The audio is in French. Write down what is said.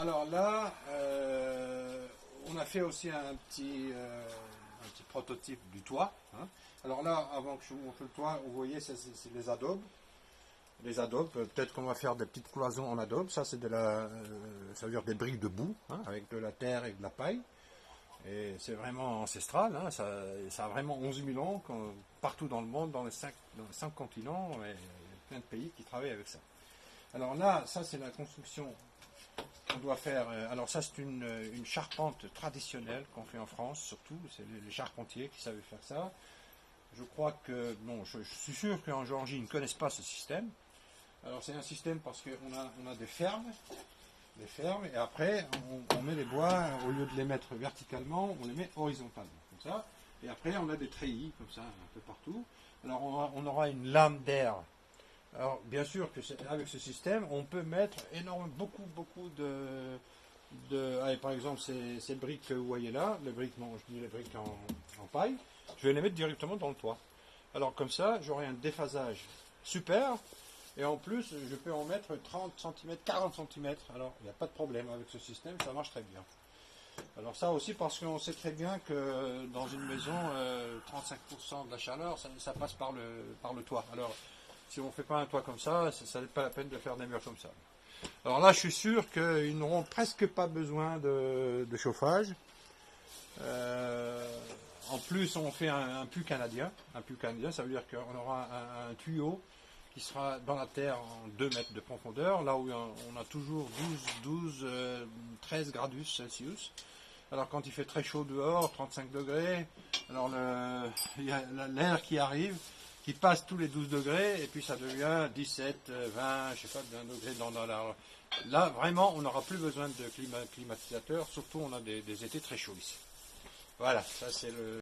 alors là, on a fait aussi un petit prototype du toit, hein. Alors là, avant que je vous montre le toit, vous voyez, c'est les adobes. Les adobes, peut-être qu'on va faire des petites cloisons en adobe. Ça, c'est ça veut dire des briques de boue, hein, avec de la terre et de la paille. Et c'est vraiment ancestral, hein. Ça a vraiment 11 000 ans, partout dans le monde, dans les cinq continents, et il y a plein de pays qui travaillent avec ça. Alors là, ça c'est la construction qu'on doit faire. Alors ça c'est une charpente traditionnelle qu'on fait en France, surtout, c'est les charpentiers qui savent faire ça. Je crois que, bon, je suis sûr qu'en Géorgie ils ne connaissent pas ce système. Alors c'est un système parce qu'on a des fermes, et après on met les bois, au lieu de les mettre verticalement, on les met horizontalement, comme ça, et après on a des treillis, comme ça, un peu partout. Alors on aura une lame d'air. Alors bien sûr que avec ce système, on peut mettre beaucoup allez, par exemple ces briques que vous voyez là, les briques, non, je dis les briques en paille, je vais les mettre directement dans le toit. Alors comme ça, j'aurai un déphasage super. Et en plus, je peux en mettre 30 cm, 40 cm. Alors, il n'y a pas de problème avec ce système, ça marche très bien. Alors ça aussi parce qu'on sait très bien que dans une maison, 35% de la chaleur, ça passe par le toit. Alors, si on ne fait pas un toit comme ça n'est pas la peine de faire des murs comme ça. Alors là, je suis sûr qu'ils n'auront presque pas besoin de chauffage. En plus, on fait un puits canadien. Un puits canadien, ça veut dire qu'on aura un tuyau qui sera dans la terre en 2 mètres de profondeur, là où on a toujours 13 gradus Celsius. Alors quand il fait très chaud dehors, 35 degrés, alors il y a l'air qui arrive, qui passe tous les 12 degrés, et puis ça devient 17, 20, je sais pas, 20 degrés dans l'air. Là, vraiment, on n'aura plus besoin de climatiseur, surtout on a des étés très chauds ici. Voilà, ça c'est le...